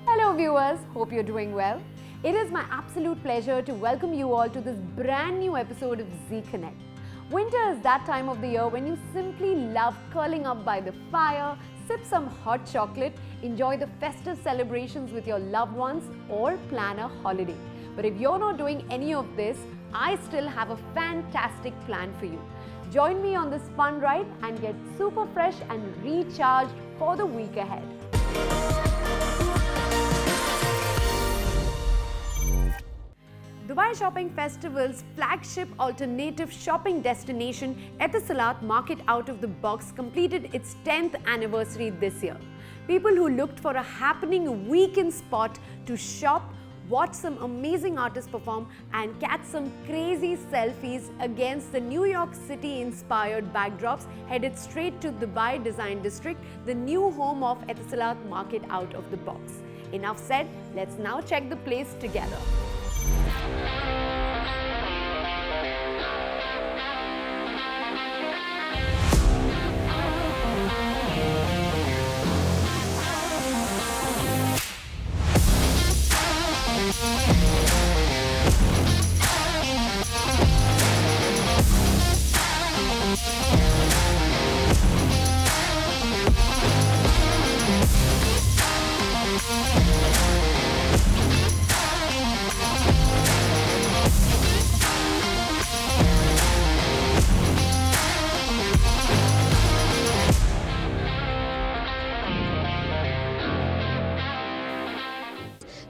Hello viewers, hope you're doing well. It is my absolute pleasure to welcome you all to this brand new episode of Z Connect. Winter is that time of the year when you simply love curling up by the fire, sip some hot chocolate, enjoy the festive celebrations with your loved ones, or plan a holiday. But if you're not doing any of this, I still have a fantastic plan for you. Join me on this fun ride and get super fresh and recharged for the week ahead. Dubai Shopping Festival's flagship alternative shopping destination, Etisalat Market Out of the Box, completed its 10th anniversary this year. People who looked for a happening weekend spot to shop, watch some amazing artists perform, and catch some crazy selfies against the New York City-inspired backdrops headed straight to Dubai Design District, the new home of Etisalat Market Out of the Box. Enough said, let's now check the place together.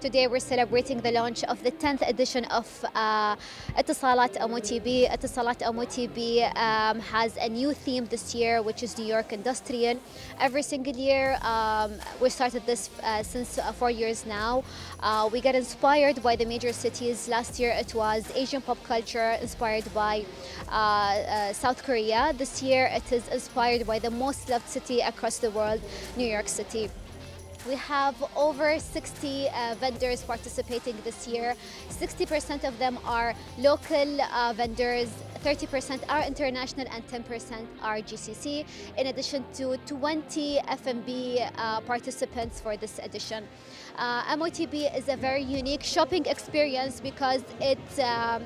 Today we're celebrating the launch of the 10th edition of Etisalat MOTB. Etisalat MOTB has a new theme this year, which is New York Industrial. Every single year, we started this since 4 years now. We get inspired by the major cities. Last year it was Asian pop culture inspired by South Korea. This year it is inspired by the most loved city across the world, New York City. We have over 60 vendors participating this year. 60% of them are local vendors, 30% are international, and 10% are GCC, in addition to 20 F&B participants for this edition. MOTB is a very unique shopping experience because it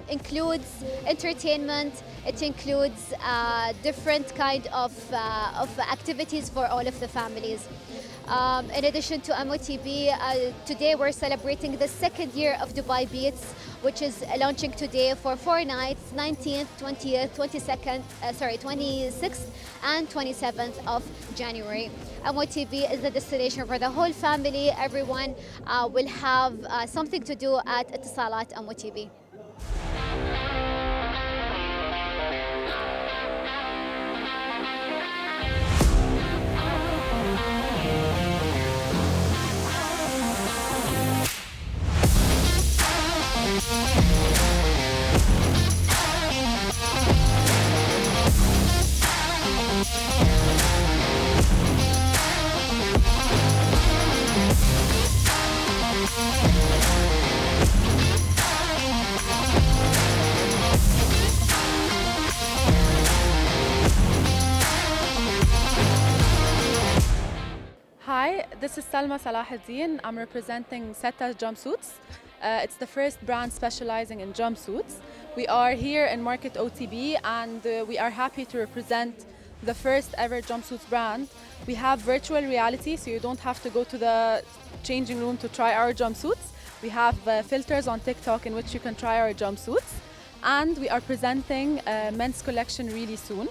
includes entertainment, it includes different kind of activities for all of the families. In addition to MOTB, today we're celebrating the second year of Dubai Beats, which is launching today for 4 nights, 19th, 20th, 26th and 27th of January. MOTB is the destination for the whole family. Everyone will have something to do at Etisalat MOTB. Hi, this is Salma Salahuddin. I'm representing Seta Jumpsuits. It's the first brand specializing in jumpsuits. We are here in Market OTB and we are happy to represent the first ever jumpsuits brand. We have virtual reality, so you don't have to go to the changing room to try our jumpsuits. We have filters on TikTok in which you can try our jumpsuits. And we are presenting a men's collection really soon.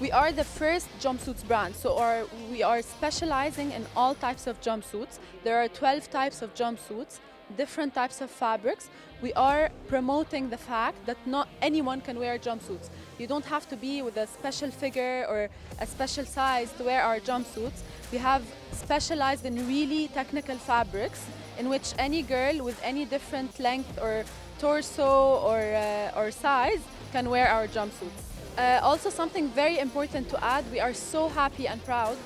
We are the first jumpsuits brand, so we are specializing in all types of jumpsuits. There are 12 types of jumpsuits, different types of fabrics. We are promoting the fact that not anyone can wear jumpsuits. You don't have to be with a special figure or a special size to wear our jumpsuits. We have specialized in really technical fabrics in which any girl with any different length or torso or size can wear our jumpsuits. Also, something very important to add, we are so happy and proud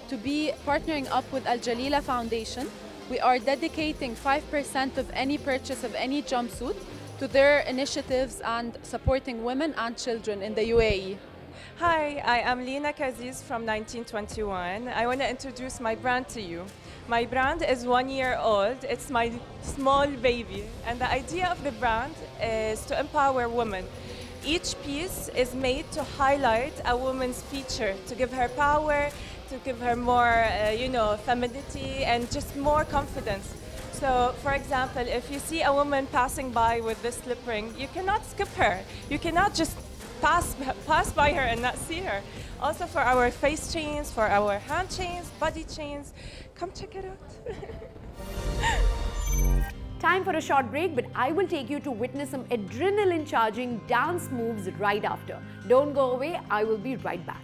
to be partnering up with Al Jalila Foundation. we are dedicating 5% of any purchase of any jumpsuit to their initiatives and supporting women and children in the UAE. Hi, I am Lina Kaziz from 1921. I want to introduce my brand to you. My brand is 1 year old. It's my small baby. And the idea of the brand is to empower women. Each piece is made to highlight a woman's feature, to give her power, to give her more, femininity and just more confidence. So, for example, if you see a woman passing by with this slip ring, you cannot skip her. You cannot just pass by her and not see her. Also for our face chains, for our hand chains, body chains, come check it out. Time for a short break, but I will take you to witness some adrenaline-charging dance moves right after. Don't go away, I will be right back.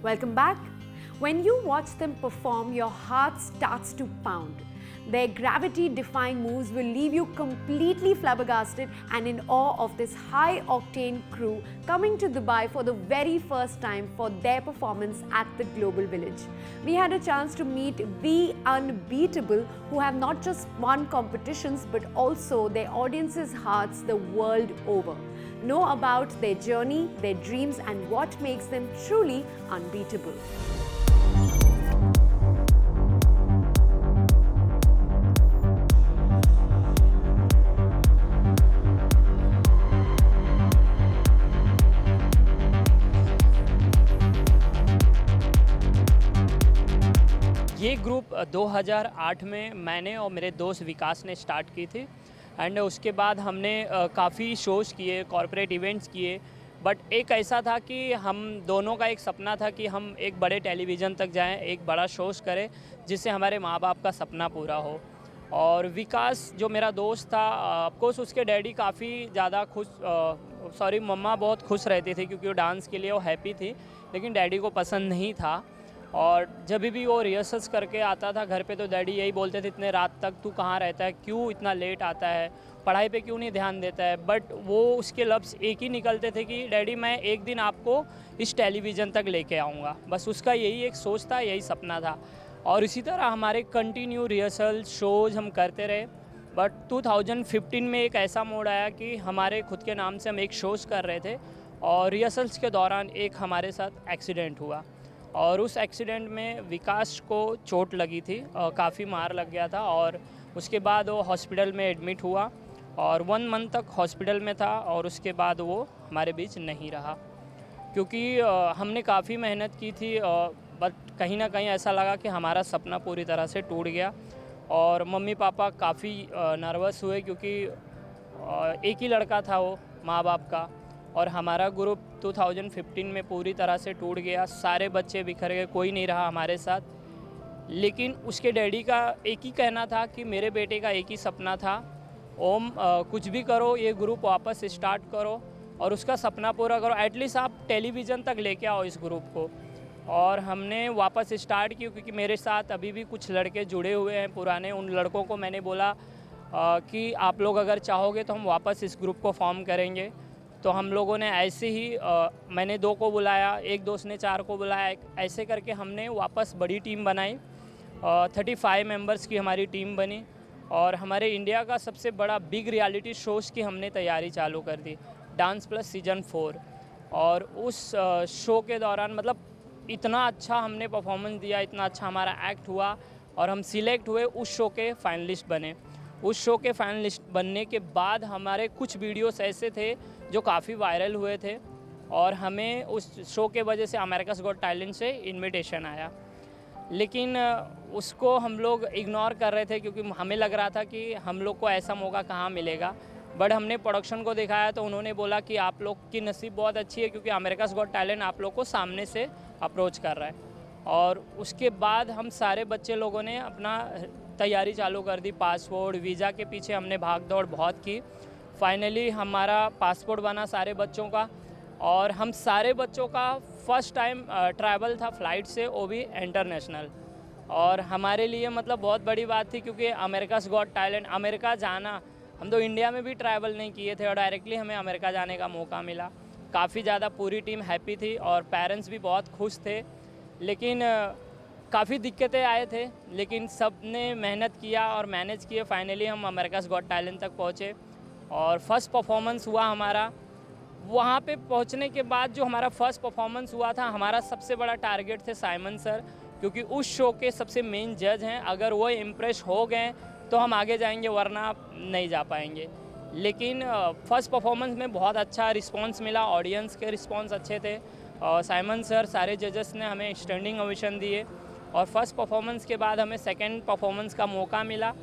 Welcome back. When you watch them perform, your heart starts to pound. Their gravity-defying moves will leave you completely flabbergasted and in awe of this high-octane crew coming to Dubai for the very first time for their performance at the Global Village. We had a chance to meet the unbeatable who have not just won competitions but also their audience's hearts the world over. Know about their journey, their dreams and what makes them truly unbeatable. ये group 2008 में मैंने और मेरे दोस्त विकास ने start की थी and उसके बाद हमने काफ़ी शोज़ किए, कॉर्पोरेट इवेंट्स किए, बट एक ऐसा था कि हम दोनों का एक सपना था कि हम एक बड़े टेलीविज़न तक जाएं, एक बड़ा शोज़ करें जिससे हमारे माँ बाप का सपना पूरा हो। और विकास जो मेरा दोस्त था, ऑफकोर्स उसके डैडी काफ़ी ज़्यादा मम्मा बहुत खुश रहती थी क्योंकि वो डांस के लिए वो हैप्पी थी, लेकिन डैडी को पसंद नहीं था। और जब भी वो रिहर्सल्स करके आता था घर पे तो डैडी यही बोलते थे, इतने रात तक तू कहाँ रहता है, क्यों इतना लेट आता है, पढ़ाई पे क्यों नहीं ध्यान देता है। बट वो उसके लफ्ज़ एक ही निकलते थे कि डैडी मैं एक दिन आपको इस टेलीविज़न तक लेके आऊँगा। बस उसका यही एक सोच था, यही सपना था। और इसी तरह हमारे कंटिन्यू रिहर्सल शोज़ हम करते रहे। बट 2015 में एक ऐसा मोड़ आया कि हमारे खुद के नाम से हम एक शोज़ कर रहे थे और रिहर्सल्स के दौरान एक हमारे साथ एक्सीडेंट हुआ और उस एक्सीडेंट में विकास को चोट लगी थी, काफ़ी मार लग गया था और उसके बाद वो हॉस्पिटल में एडमिट हुआ और 1 मंथ तक हॉस्पिटल में था और उसके बाद वो हमारे बीच नहीं रहा क्योंकि हमने काफ़ी मेहनत की थी। बट कहीं ना कहीं ऐसा लगा कि हमारा सपना पूरी तरह से टूट गया और मम्मी पापा काफ़ी नर्वस हुए क्योंकि एक ही लड़का था वो माँ बाप का और हमारा ग्रुप 2015 में पूरी तरह से टूट गया, सारे बच्चे बिखर गए, कोई नहीं रहा हमारे साथ। लेकिन उसके डैडी का एक ही कहना था कि मेरे बेटे का एक ही सपना था, ओम कुछ भी करो, ये ग्रुप वापस स्टार्ट करो और उसका सपना पूरा करो, एटलीस्ट आप टेलीविज़न तक लेके आओ इस ग्रुप को। और हमने वापस स्टार्ट की क्योंकि मेरे साथ अभी भी कुछ लड़के जुड़े हुए हैं पुराने। उन लड़कों को मैंने बोला कि आप लोग अगर चाहोगे तो हम वापस इस ग्रुप को फॉर्म करेंगे। तो हम लोगों ने ऐसे ही मैंने 2 को बुलाया, एक दोस्त ने 4 को बुलाया, ऐसे करके हमने वापस बड़ी टीम बनाई। 35 मेंबर्स की हमारी टीम बनी और हमारे इंडिया का सबसे बड़ा बिग रियलिटी शोज़ की हमने तैयारी चालू कर दी, डांस प्लस सीजन 4। और उस शो के दौरान मतलब इतना अच्छा हमने परफॉर्मेंस दिया, इतना अच्छा हमारा एक्ट हुआ और हम सिलेक्ट हुए, उस शो के फाइनलिस्ट बने। उस शो के फाइनलिस्ट बनने के बाद हमारे कुछ वीडियोस ऐसे थे जो काफ़ी वायरल हुए थे और हमें उस शो के वजह से अमेरिकाज़ गॉट टैलेंट से इनविटेशन आया। लेकिन उसको हम लोग इग्नोर कर रहे थे क्योंकि हमें लग रहा था कि हम लोग को ऐसा मौका कहाँ मिलेगा। बट हमने प्रोडक्शन को दिखाया तो उन्होंने बोला कि आप लोग की नसीब बहुत अच्छी है क्योंकि अमेरिकाज़ गॉट टैलेंट आप लोग को सामने से अप्रोच कर रहा है। और उसके बाद हम सारे बच्चे लोगों ने अपना तैयारी चालू कर दी, पासपोर्ट वीज़ा के पीछे हमने भाग दौड़ बहुत की। फाइनली हमारा पासपोर्ट बना सारे बच्चों का और हम सारे बच्चों का फर्स्ट टाइम ट्रैवल था फ़्लाइट से, वो भी इंटरनेशनल। और हमारे लिए मतलब बहुत बड़ी बात थी क्योंकि अमेरिकाज़ गॉट टैलेंट अमेरिका जाना, हम तो इंडिया में भी ट्रैवल नहीं किए थे और डायरेक्टली हमें अमेरिका जाने का मौका मिला। काफ़ी ज़्यादा पूरी टीम हैप्पी थी और पेरेंट्स भी बहुत खुश थे। लेकिन काफ़ी दिक्कतें आए थे, लेकिन सब ने मेहनत किया और मैनेज किए। फाइनली हम अमेरिकाज़ गॉट टैलेंट तक पहुँचे और फर्स्ट परफॉर्मेंस हुआ हमारा। वहाँ पे पहुँचने के बाद जो हमारा फर्स्ट परफॉर्मेंस हुआ था, हमारा सबसे बड़ा टारगेट थे साइमन सर, क्योंकि उस शो के सबसे मेन जज हैं। अगर वो इम्प्रेस हो गए तो हम आगे जाएंगे, वरना नहीं जा पाएंगे। लेकिन फर्स्ट परफॉर्मेंस में बहुत अच्छा रिस्पांस मिला, ऑडियंस के रिस्पांस अच्छे थे और साइमन सर, सारे जजेस ने हमें स्टैंडिंग ओवेशन दिए और फर्स्ट परफॉर्मेंस के बाद हमें सेकंड परफॉर्मेंस का मौका मिला।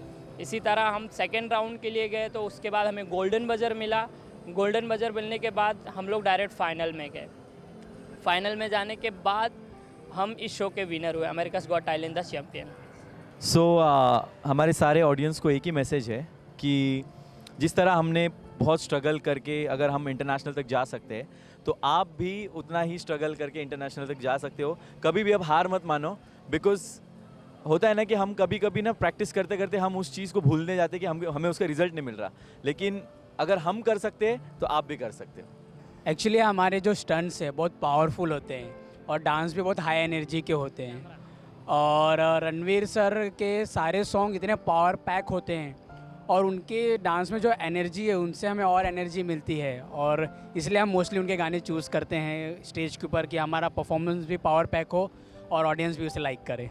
इसी तरह हम सेकंड राउंड के लिए गए तो उसके बाद हमें गोल्डन बजर मिला। गोल्डन बजर मिलने के बाद हम लोग डायरेक्ट फाइनल में गए। फाइनल में जाने के बाद हम इस शो के विनर हुए, America's got talent the champion. So हमारे सारे ऑडियंस को एक ही मैसेज है कि जिस तरह हमने बहुत स्ट्रगल करके अगर हम इंटरनेशनल तक जा सकते हैं, तो आप भी उतना ही स्ट्रगल करके इंटरनेशनल तक जा सकते हो। कभी भी अब हार मत मानो, बिकॉज होता है ना कि हम कभी कभी ना प्रैक्टिस करते करते हम उस चीज़ को भूलने जाते कि हमें उसका रिजल्ट नहीं मिल रहा, लेकिन अगर हम कर सकते हैं तो आप भी कर सकते हो। एक्चुअली हमारे जो स्टंट्स हैं बहुत पावरफुल होते हैं और डांस भी बहुत हाई एनर्जी के होते हैं और रणवीर सर के सारे सॉन्ग इतने पावर पैक होते हैं और उनके डांस में जो एनर्जी है उनसे हमें और एनर्जी मिलती है और इसलिए हम मोस्टली उनके गाने चूज़ करते हैं स्टेज के ऊपर कि हमारा परफॉर्मेंस भी पावर पैक हो और ऑडियंस भी उसे लाइक करे।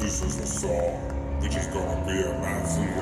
This is a song which is gonna be a massive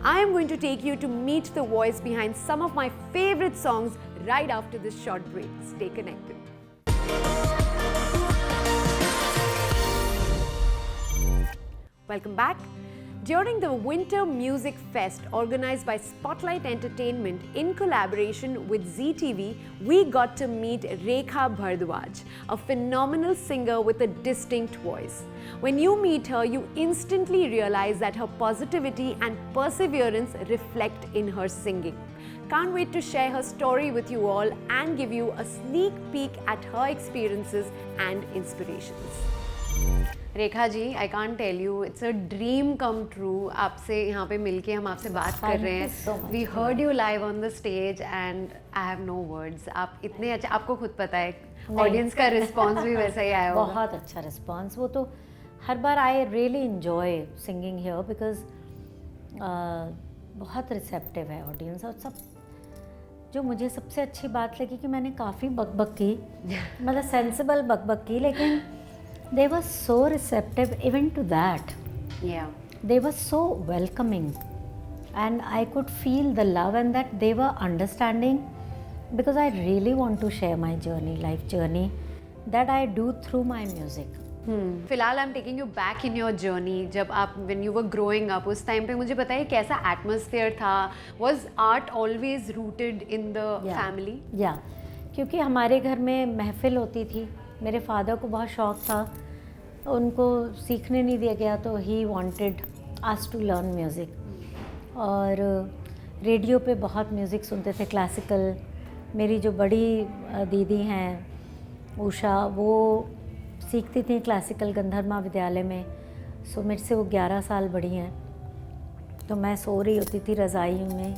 I am going to take you to meet the voice behind some of my favorite songs right after this short break. Stay connected. Welcome back. During the Winter Music Fest organized by Spotlight Entertainment in collaboration with ZTV, we got to meet Rekha Bhardwaj, a phenomenal singer with a distinct voice. When you meet her, you instantly realize that her positivity and perseverance reflect in her singing. Can't wait to share her story with you all and give you a sneak peek at her experiences and inspirations. Rekha ji, I can't tell you, it's a dream come true आपसे यहाँ पे मिलके हम आपसे बात कर रहे हैं. We heard you live on the stage and I have no words. आप इतने अच्छे, आपको खुद पता है ऑडियंस का रिस्पांस भी वैसा ही आया होगा. बहुत अच्छा रिस्पांस. वो तो हर बार I really enjoy singing here because बहुत रिसेप्टिव है ऑडियंस. और सब जो मुझे सबसे अच्छी बात लगी कि मैंने काफ़ी बकबक की, मतलब सेंसिबल बकबक की, लेकिन they were so receptive even to that. Yeah. They were so welcoming and I could feel the love and that they were understanding because I really want to share my journey, life journey that I do through my music. फिलहाल I am taking you back in your journey. जब आप when you were growing up, उस time पे मुझे बताइए कैसा atmosphere था. Was art always rooted in the family? या क्योंकि हमारे घर में महफिल होती थी. मेरे फादर को बहुत शौक़ था, उनको सीखने नहीं दिया गया, तो he wanted us to learn music. और रेडियो पे बहुत म्यूज़िक सुनते थे, क्लासिकल. मेरी जो बड़ी दीदी हैं उषा, वो सीखती थी क्लासिकल गंधर्व विद्यालय में. सो मेरे से वो 11 साल बड़ी हैं. तो मैं सो रही होती थी रज़ाई में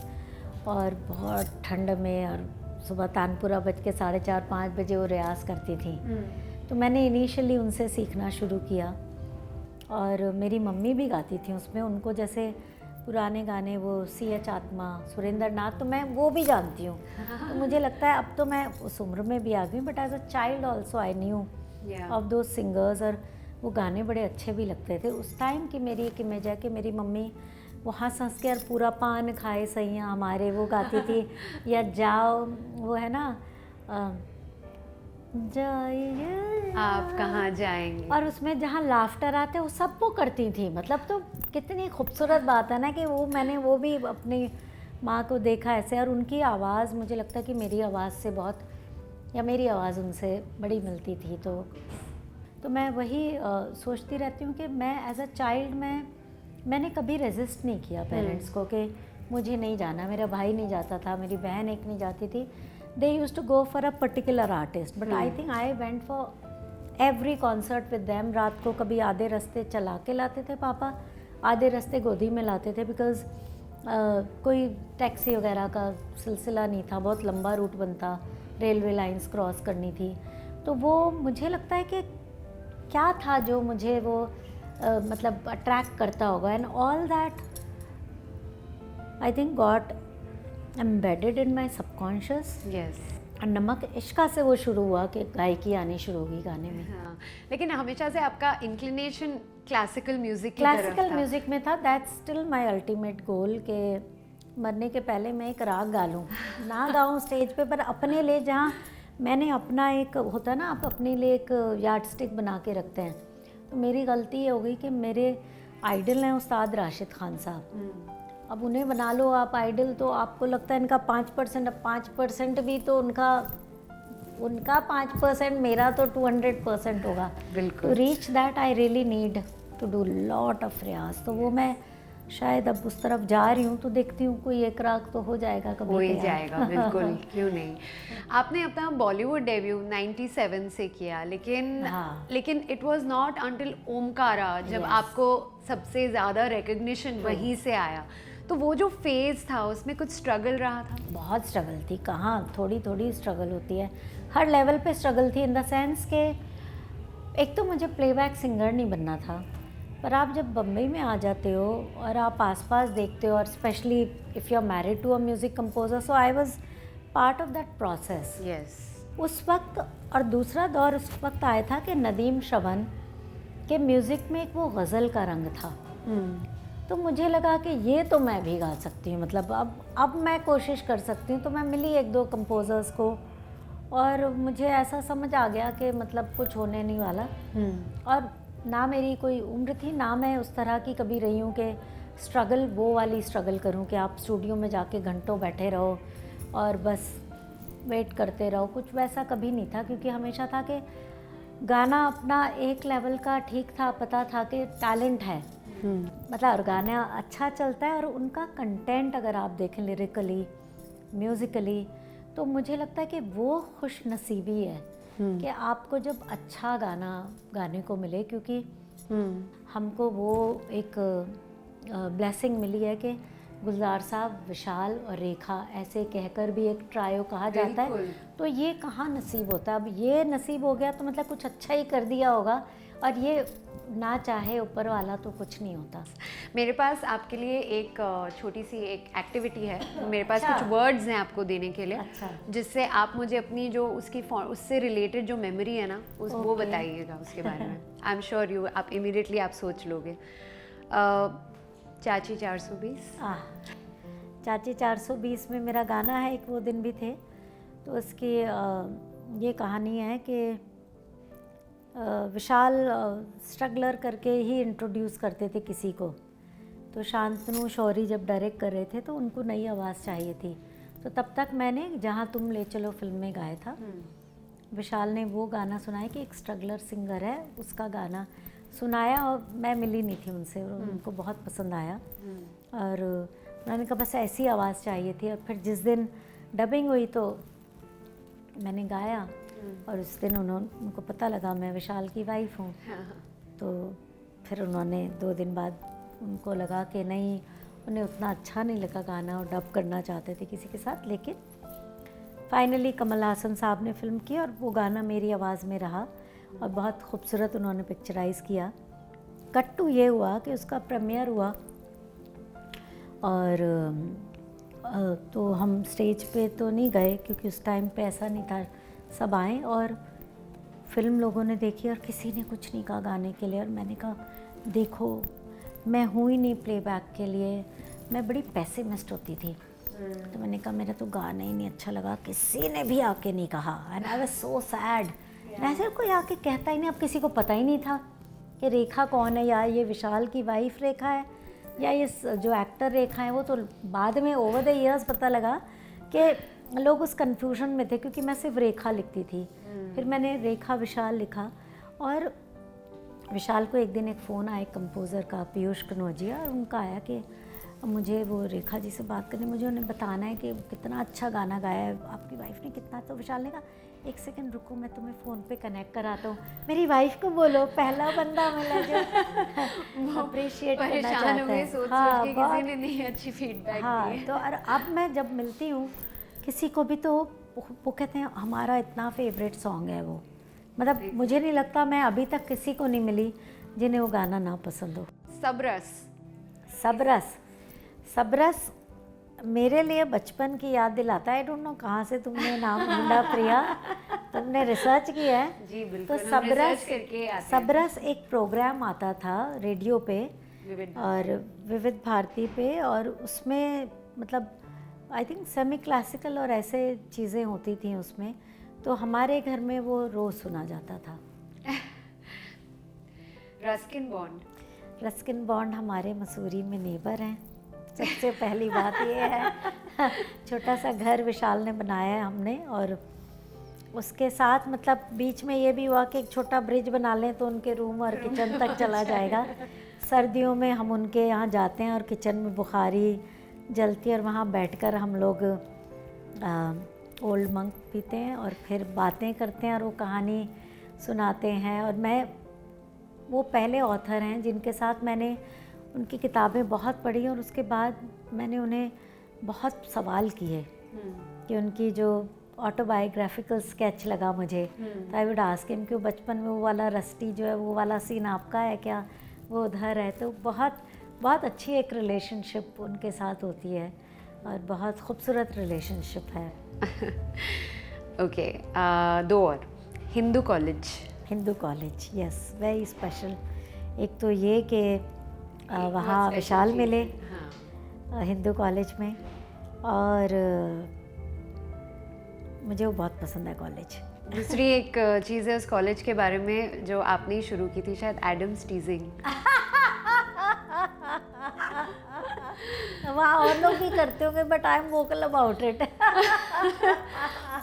और बहुत ठंड में, और सुबह तानपुरा बज के 4:30-5 बजे वो रियाज़ करती थी. तो मैंने इनिशियली उनसे सीखना शुरू किया. और मेरी मम्मी भी गाती थी उसमें. उनको जैसे पुराने गाने वो CH आत्मा, सुरेंद्र नाथ, तो मैं वो भी जानती हूँ. तो मुझे लगता है अब तो मैं उस उम्र में भी आ गई, but as a child also I knew of those singers. और वो गाने बड़े अच्छे भी लगते थे. उस टाइम की मेरी एक इमेज है कि मेरी मम्मी वो हंस हंस के और पूरा पान खाए सैया हमारे, वो गाती थी. या जाओ, वो है ना, जाइए आप कहाँ जाएंगे, और उसमें जहाँ लाफ्टर आते वो सब वो करती थी. मतलब तो कितनी खूबसूरत बात है ना कि वो मैंने वो भी अपनी माँ को देखा ऐसे. और उनकी आवाज़, मुझे लगता है कि मेरी आवाज़ से बहुत, या मेरी आवाज़ उनसे बड़ी मिलती थी. तो मैं वही सोचती रहती हूँ कि मैं एज अ चाइल्ड मैंने कभी रेजिस्ट नहीं किया पेरेंट्स को कि मुझे नहीं जाना. मेरा भाई नहीं जाता था, मेरी बहन एक नहीं जाती थी. They used to go for a particular artist, but I think I went for every concert with them. रात को कभी आधे रास्ते चला के लाते थे पापा, आधे रास्ते गोदी में लाते थे, बिकॉज़ कोई टैक्सी वगैरह का सिलसिला नहीं था. बहुत लंबा रूट बनता, रेलवे लाइंस क्रॉस करनी थी. तो वो मुझे लगता है कि क्या था जो मुझे वो मतलब अट्रैक्ट करता होगा. And all that I think got embedded in my subconscious. Yes. नमक इश्का से वो शुरू हुआ कि गायकी आनी शुरू होगी गाने में. हाँ, लेकिन हमेशा से आपका इंक्लिनेशन क्लासिकल म्यूजिक की तरफ था. क्लासिकल म्यूजिक में था. That's still my ultimate goal कि मरने के पहले मैं एक राग गा लूँ. ना गाऊँ स्टेज पे, पर अपने लिए, जहाँ मैंने अपना एक होता है ना, आप अपने लिए एक यार्ड स्टिक बना के रखते हैं. तो मेरी गलती ये हो गई कि मेरे आइडल हैं उस्ताद राशिद खान साहब. अब उन्हें बना लो आप आइडल, तो आपको लगता है इनका 5%, अब 5% भी तो उनका 5%, मेरा तो 200% होगा. बिल्कुल. To reach that I really need to do lot of रियाज. तो वो मैं शायद अब उस तरफ जा रही हूँ, तो देखती हूँ कोई एक राग तो हो जाएगा कभी. हो ही जाएगा. बिल्कुल. क्यों नहीं. आपने अपना बॉलीवुड डेब्यू 97 से किया, लेकिन it was not until Omkara जब आपको सबसे ज़्यादा रिकग्निशन वहीं से आया. तो वो जो फेज़ था उसमें कुछ स्ट्रगल रहा था? बहुत स्ट्रगल थी. कहाँ, थोड़ी थोड़ी स्ट्रगल होती है. हर लेवल पे स्ट्रगल थी, इन द सेंस के एक तो मुझे प्लेबैक सिंगर नहीं बनना था. पर आप जब बम्बई में आ जाते हो और आप आसपास देखते हो, और specially if you are married to a music composer, so I was part of that process. Yes. उस वक्त. और दूसरा दौर उस वक्त आया था कि नदीम श्रवण के म्यूज़िक में एक वो गज़ल का रंग था. तो मुझे लगा कि ये तो मैं भी गा सकती हूँ. मतलब अब मैं कोशिश कर सकती हूँ. तो मैं मिली 1-2 कंपोजर्स को, और मुझे ऐसा समझ आ गया कि मतलब कुछ होने नहीं वाला. और ना मेरी कोई उम्र थी, ना मैं उस तरह की कभी रही हूँ कि स्ट्रगल, वो वाली स्ट्रगल करूँ कि आप स्टूडियो में जाके घंटों बैठे रहो और बस वेट करते रहो, कुछ वैसा कभी नहीं था। क्योंकि हमेशा था कि गाना अपना एक लेवल का ठीक था, पता था कि टैलेंट है, मतलब और गाना अच्छा चलता है और उनका कंटेंट अगर आप देखें लिरिकली, म्यूज़िकली, तो मुझे लगता है कि वो खुश नसीबी है कि आपको जब अच्छा गाना गाने को मिले। क्योंकि हमको वो एक ब्लेसिंग मिली है कि गुलजार साहब, विशाल और रेखा ऐसे कहकर भी एक ट्रायो कहा जाता है, तो ये कहाँ नसीब होता है। अब ये नसीब हो गया तो मतलब कुछ अच्छा ही कर दिया होगा, और ये ना चाहे ऊपर वाला तो कुछ नहीं होता। मेरे पास आपके लिए एक छोटी सी एक एक्टिविटी है, मेरे पास अच्छा। कुछ वर्ड्स हैं आपको देने के लिए, अच्छा। जिससे आप मुझे अपनी जो उससे रिलेटेड जो मेमोरी है ना वो Okay. बताइएगा उसके बारे में। आई एम श्योर यू आप इमीडिएटली आप सोच लोगे। चाची 420। चाची 420 में मेरा गाना है, एक वो दिन भी थे, तो उसकी ये कहानी है कि विशाल स्ट्रगलर करके ही इंट्रोड्यूस करते थे किसी को। तो शांतनु शौरी जब डायरेक्ट कर रहे थे तो उनको नई आवाज़ चाहिए थी, तो तब तक मैंने जहाँ तुम ले चलो फिल्म में गाया था। विशाल ने वो गाना सुनाया कि एक स्ट्रगलर सिंगर है, उसका गाना सुनाया, और मैं मिली नहीं थी उनसे, और उनको बहुत पसंद आया, और उन्होंने कहा बस ऐसी आवाज़ चाहिए थी। और फिर जिस दिन डबिंग हुई तो मैंने गाया, और उस दिन उनको पता लगा मैं विशाल की वाइफ हूँ, तो फिर उन्होंने 2 दिन बाद उनको लगा कि नहीं, उन्हें उतना अच्छा नहीं लगा गाना, और डब करना चाहते थे किसी के साथ। लेकिन फाइनली कमल हासन साहब ने फिल्म की और वो गाना मेरी आवाज़ में रहा, और बहुत खूबसूरत उन्होंने पिक्चराइज़ किया। कट्टू ये हुआ कि उसका प्रीमियर हुआ, और तो हम स्टेज पे तो नहीं गए क्योंकि उस टाइम पे ऐसा नहीं था, सब आए और फिल्म लोगों ने देखी, और किसी ने कुछ नहीं कहा गाने के लिए। और मैंने कहा देखो, मैं हूँ ही नहीं प्लेबैक के लिए, मैं बड़ी पेसिमिस्ट होती थी। तो मैंने कहा मेरा तो गाना ही नहीं अच्छा लगा, किसी ने भी आके नहीं कहा, and I was so sad. वैसे कोई आके कहता ही नहीं, अब किसी को पता ही नहीं था कि रेखा कौन है, या ये विशाल की वाइफ रेखा है, या ये जो एक्टर रेखा है। वो तो बाद में ओवर द ईयर्स पता लगा कि लोग उस कन्फ्यूजन में थे, क्योंकि मैं सिर्फ रेखा लिखती थी। फिर मैंने रेखा विशाल लिखा, और विशाल को एक दिन एक फ़ोन आया कंपोज़र का, पीयूष कनौजिया, और उनका आया कि मुझे वो रेखा जी से बात करनी, मुझे उन्हें बताना है कि कितना अच्छा गाना गाया है आपकी वाइफ ने, कितना। तो विशाल ने कहा 1 सेकंड रुको, मैं तुम्हें फ़ोन पे कनेक्ट कराता हूँ, मेरी वाइफ को बोलो, पहला बंदा मिला जो अप्रिशिएट करना चाहता है। हाँ, किसी ने नहीं अच्छी फीडबैक हाँ, दी है। तो और अब मैं जब मिलती हूँ किसी को भी, तो वो कहते हैं हमारा इतना फेवरेट सॉन्ग है वो। मतलब मुझे नहीं लगता मैं अभी तक किसी को नहीं मिली जिन्हें वो गाना ना पसंद हो। सबरस। सबरस, सबरस मेरे लिए बचपन की याद दिलाता है। आई डोंट नो कहाँ से तुमने नाम ढूंढा प्रिया, तुमने रिसर्च किया है। जी बिल्कुल, तो हम सबरस, research करके आते हैं। सबरस एक प्रोग्राम आता था रेडियो पे और विविध भारती पे, और उसमें मतलब आई थिंक सेमी क्लासिकल और ऐसे चीज़ें होती थी उसमें। तो हमारे घर में वो रोज़ सुना जाता था। Ruskin bond. रस्किन बॉन्ड हमारे मसूरी में नेबर हैं। सबसे पहली बात ये है छोटा सा घर विशाल ने बनाया है हमने, और उसके साथ मतलब बीच में ये भी हुआ कि एक छोटा ब्रिज बना लें तो उनके रूम और किचन तक चला जाएगा। सर्दियों में हम उनके यहाँ जाते हैं और किचन में बुखारी जलती है, और वहाँ बैठकर हम लोग ओल्ड मंक पीते हैं और फिर बातें करते हैं और वो कहानी सुनाते हैं। और मैं वो पहले ऑथर हैं जिनके साथ मैंने उनकी किताबें बहुत पढ़ी, और उसके बाद मैंने उन्हें बहुत सवाल किए कि उनकी जो ऑटोबायोग्राफिकल स्केच लगा मुझे, तो आई वुड आस्क हिम कि बचपन में वो वाला रस्टी जो है वो वाला सीन आपका है क्या, वो उधर है। तो बहुत बहुत अच्छी एक रिलेशनशिप उनके साथ होती है, और बहुत खूबसूरत रिलेशनशिप है। ओके, 2 और। Hindu college. Hindu college, yes, very special. एक तो ये कि वहाँ विशाल मिले हिंदू कॉलेज में, और मुझे वो बहुत पसंद है कॉलेज। दूसरी एक चीज़ है उस कॉलेज के बारे में जो आपने ही शुरू की थी, शायद एडम्स टीजिंग। वहाँ और लोग भी करते होंगे but I am vocal about it.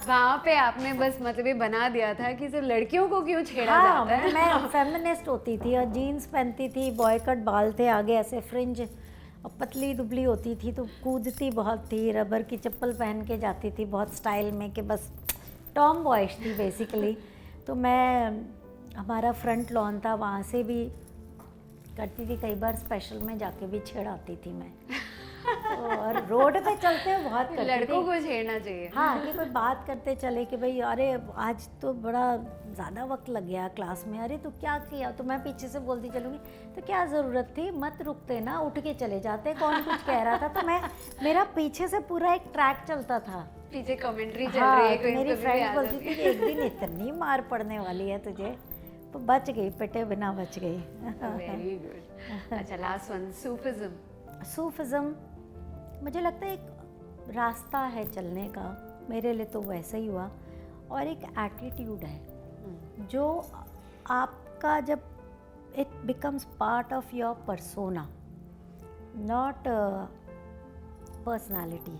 वहाँ पे आपने बस मतलब ये बना दिया था कि सिर्फ लड़कियों को क्यों छेड़ा हाँ, जाता है। मैं फेमिनिस्ट होती थी और जीन्स पहनती थी, बॉय कट बाल थे आगे ऐसे फ्रिंज, और पतली दुबली होती थी तो कूदती बहुत थी, रबर की चप्पल पहन के जाती थी बहुत स्टाइल में कि बस टॉम बॉयश थी बेसिकली। तो मैं, हमारा फ्रंट लॉन था, वहाँ से भी करती थी, कई बार स्पेशल में जाके भी छेड़ाती थी मैं। तो और रोड पे चलते हुए बहुत करती लड़कों थी। को छेड़ना चाहिए। हाँ, कि कोई बात करते चले कि भाई अरे आज तो बड़ा ज़्यादा वक्त लग गया क्लास में, अरे तो क्या किया, तो मैं पीछे से बोलती चलूँगी तो क्या ज़रूरत थी, मत रुकते ना, उठ के चले जाते, कौन कुछ कह रहा था। तो मेरा पीछे से पूरा एक ट्रैक चलता था, पीछे कमेंट्री चल हाँ, रही है, तो कोई मेरी कभी भी फ्रेंड आ बोलती जाती थी कि एक दिन इतनी मार पड़ने वाली है तुझे, तो बच गई, पिटे बिना बच गई। Very good. अच्छा, लास्ट वन, सूफिज्म। सूफिज्म मुझे लगता है एक रास्ता है चलने का, मेरे लिए तो वैसा ही हुआ, और एक एटीट्यूड है जो आपका, जब it becomes part of your persona, not personality.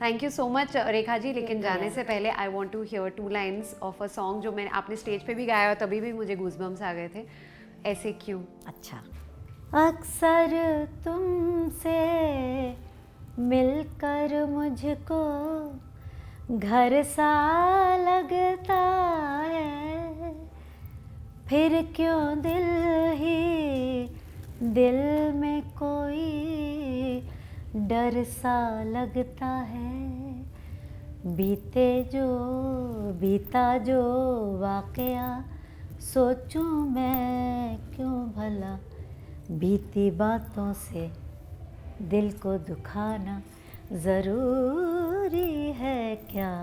Thank you so much Rekha ji. लेकिन जाने से पहले I want to hear 2 lines of a song जो मैंने आपने स्टेज पे भी गाया और तभी भी मुझे गूज़बम्स आ गए थे। ऐसे क्यों? अच्छा, अक्सर तुमसे मिलकर मुझको घर सा लगता है, फिर क्यों दिल ही दिल में कोई डर सा लगता है, बीता जो वाकया सोचूं मैं क्यों भला, बीती बातों से दिल को दुखाना ज़रूरी है क्या,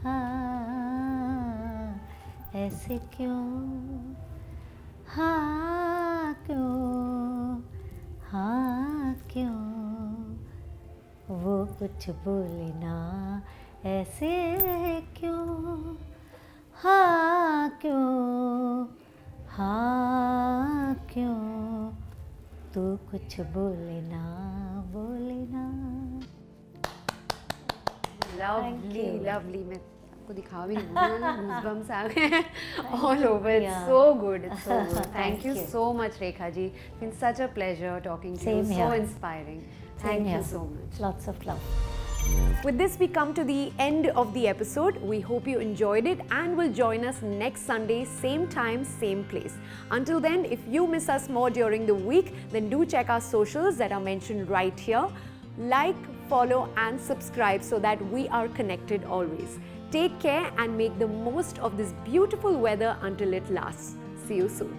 हाँ ऐसे क्यों, हाँ क्यों, हाँ क्यों, वो कुछ बोले ना ऐसे क्यों, हाँ क्यों, हाँ क्यों, तू कुछ बोले ना, बोले ना। Lovely lovely. मैं आपको दिखा भी नहीं, गूज़बम्स आ गए all over. It's Yeah. So good, it's so good. Thank thank you you. So much Rekha ji. It's been such a pleasure talking to you. Same So here. inspiring. Thank you so much. Lots of love. With this, we come to the end of the episode. We hope you enjoyed it and will join us next Sunday, same time, same place. Until then, if you miss us more during the week, then do check our socials that are mentioned right here. Like, follow, and subscribe so that we are connected always. Take care and make the most of this beautiful weather until it lasts. See you soon.